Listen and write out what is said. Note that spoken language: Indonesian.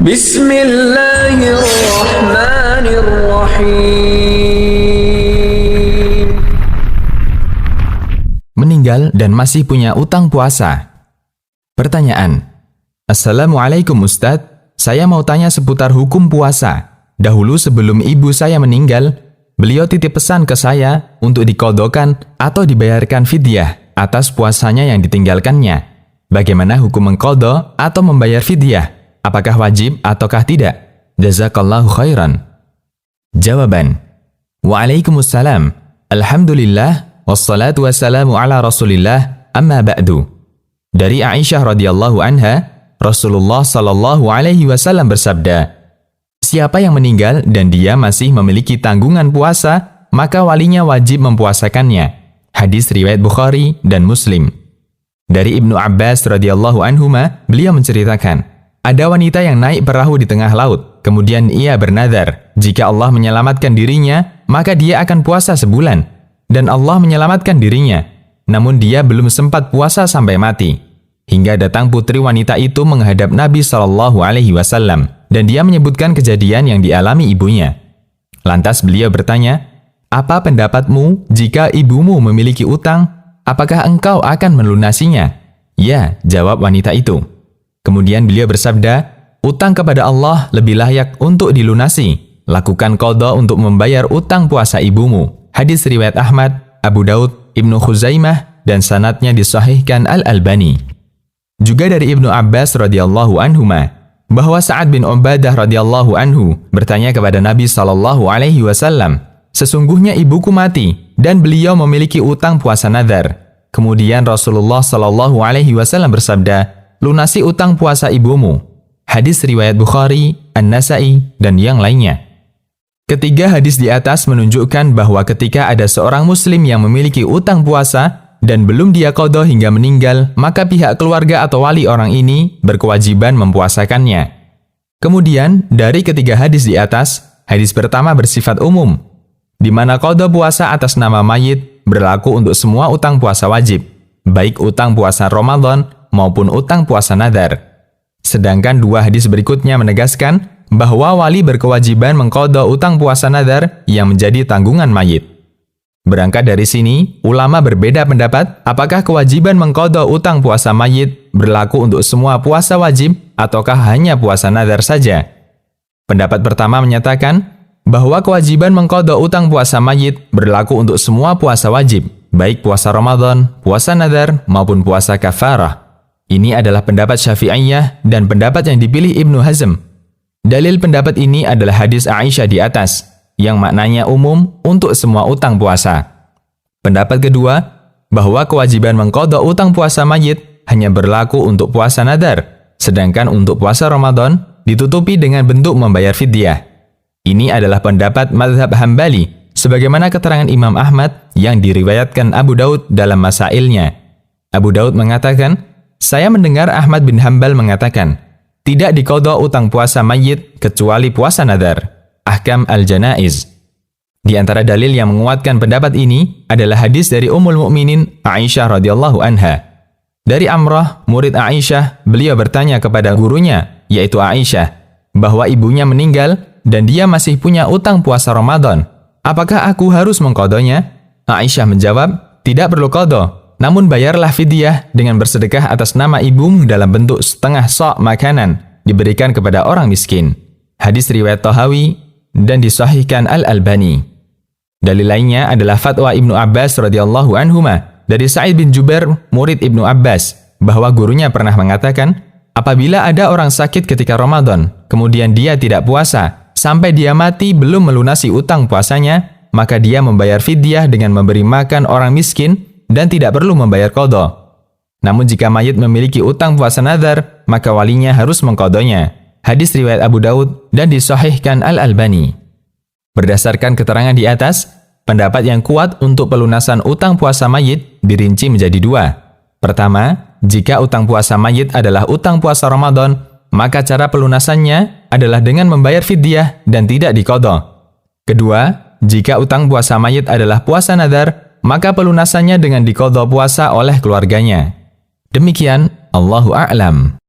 Bismillahirrahmanirrahim. Meninggal dan masih punya utang puasa. Pertanyaan. Assalamualaikum Ustadz, saya mau tanya seputar hukum puasa. Dahulu sebelum ibu saya meninggal, beliau titip pesan ke saya untuk diqodhokan atau dibayarkan fidyah atas puasanya yang ditinggalkannya. Bagaimana hukum mengqodho atau membayar fidyah? Apakah wajib ataukah tidak? Jazakallahu khairan. Jawaban. Waalaikumsalam. Alhamdulillah, wassalatu wassalamu ala rasulillah, amma ba'du. Dari Aisyah radhiyallahu anha, Rasulullah sallallahu alaihi wasallam bersabda, siapa yang meninggal dan dia masih memiliki tanggungan puasa, maka walinya wajib mempuasakannya. Hadis riwayat Bukhari dan Muslim. Dari Ibnu Abbas radhiyallahu anhuma, beliau menceritakan, ada wanita yang naik perahu di tengah laut, kemudian ia bernadar, jika Allah menyelamatkan dirinya, maka dia akan puasa sebulan. Dan Allah menyelamatkan dirinya, namun dia belum sempat puasa sampai mati. Hingga datang putri wanita itu menghadap Nabi SAW, dan dia menyebutkan kejadian yang dialami ibunya. Lantas beliau bertanya, apa pendapatmu jika ibumu memiliki utang? Apakah engkau akan melunasinya? Ya, jawab wanita itu. Kemudian beliau bersabda, utang kepada Allah lebih layak untuk dilunasi. Lakukan qodho untuk membayar utang puasa ibumu. Hadis riwayat Ahmad, Abu Daud, Ibnu Khuzaimah, dan sanadnya disahihkan Al-Albani. Juga dari Ibnu Abbas radhiyallahu anhuma, bahwa Sa'ad bin Ubadah radhiyallahu anhu bertanya kepada Nabi SAW, sesungguhnya ibuku mati dan beliau memiliki utang puasa nadar. Kemudian Rasulullah SAW bersabda, lunasi utang puasa ibumu. Hadis riwayat Bukhari, An-Nasai, dan yang lainnya. Ketiga hadis di atas menunjukkan bahwa ketika ada seorang muslim yang memiliki utang puasa dan belum dia qodho hingga meninggal, maka pihak keluarga atau wali orang ini berkewajiban mempuasakannya. Kemudian, dari ketiga hadis di atas, hadis pertama bersifat umum, di mana qodho puasa atas nama mayit berlaku untuk semua utang puasa wajib, baik utang puasa Ramadan maupun utang puasa nadar. Sedangkan dua hadis berikutnya menegaskan bahwa wali berkewajiban mengqodho utang puasa nadar yang menjadi tanggungan mayit. Berangkat dari sini, ulama berbeda pendapat apakah kewajiban mengqodho utang puasa mayit berlaku untuk semua puasa wajib ataukah hanya puasa nadar saja. Pendapat pertama menyatakan bahwa kewajiban mengqodho utang puasa mayit berlaku untuk semua puasa wajib, baik puasa Ramadan, puasa nadar, maupun puasa kafarah. Ini adalah pendapat Syafi'iyah dan pendapat yang dipilih Ibnu Hazm. Dalil pendapat ini adalah hadis Aisyah di atas, yang maknanya umum untuk semua utang puasa. Pendapat kedua, bahwa kewajiban mengqodho utang puasa mayit hanya berlaku untuk puasa nadar, sedangkan untuk puasa Ramadan ditutupi dengan bentuk membayar fidyah. Ini adalah pendapat mazhab Hambali, sebagaimana keterangan Imam Ahmad yang diriwayatkan Abu Daud dalam masailnya. Abu Daud mengatakan, saya mendengar Ahmad bin Hambal mengatakan, tidak diqodho utang puasa mayit kecuali puasa nadar. Ahkam al-Janaiz. Di antara dalil yang menguatkan pendapat ini adalah hadis dari Ummul Mukminin Aisyah radhiyallahu anha. Dari Amrah, murid Aisyah, beliau bertanya kepada gurunya, yaitu Aisyah, bahwa ibunya meninggal dan dia masih punya utang puasa Ramadan. Apakah aku harus mengqodhonya? Aisyah menjawab, tidak perlu qodho, namun bayarlah fidyah dengan bersedekah atas nama ibumu dalam bentuk setengah sok makanan diberikan kepada orang miskin. Hadis riwayat Tahawi dan disahihkan Al-Albani. Dalil lainnya adalah fatwa Ibnu Abbas radhiyallahu anhuma dari Sa'id bin Jubair, murid Ibnu Abbas, bahwa gurunya pernah mengatakan, apabila ada orang sakit ketika Ramadan, kemudian dia tidak puasa, sampai dia mati belum melunasi utang puasanya, maka dia membayar fidyah dengan memberi makan orang miskin dan tidak perlu membayar qodho. Namun jika mayit memiliki utang puasa nadar, maka walinya harus mengqodhonya. Hadis riwayat Abu Daud dan disahihkan Al-Albani. Berdasarkan keterangan di atas, pendapat yang kuat untuk pelunasan utang puasa mayit dirinci menjadi dua. Pertama, jika utang puasa mayit adalah utang puasa Ramadan, maka cara pelunasannya adalah dengan membayar fidyah dan tidak diqodho. Kedua, jika utang puasa mayit adalah puasa nadar, maka pelunasannya dengan diqodho puasa oleh keluarganya. Demikian, Allahu a'lam.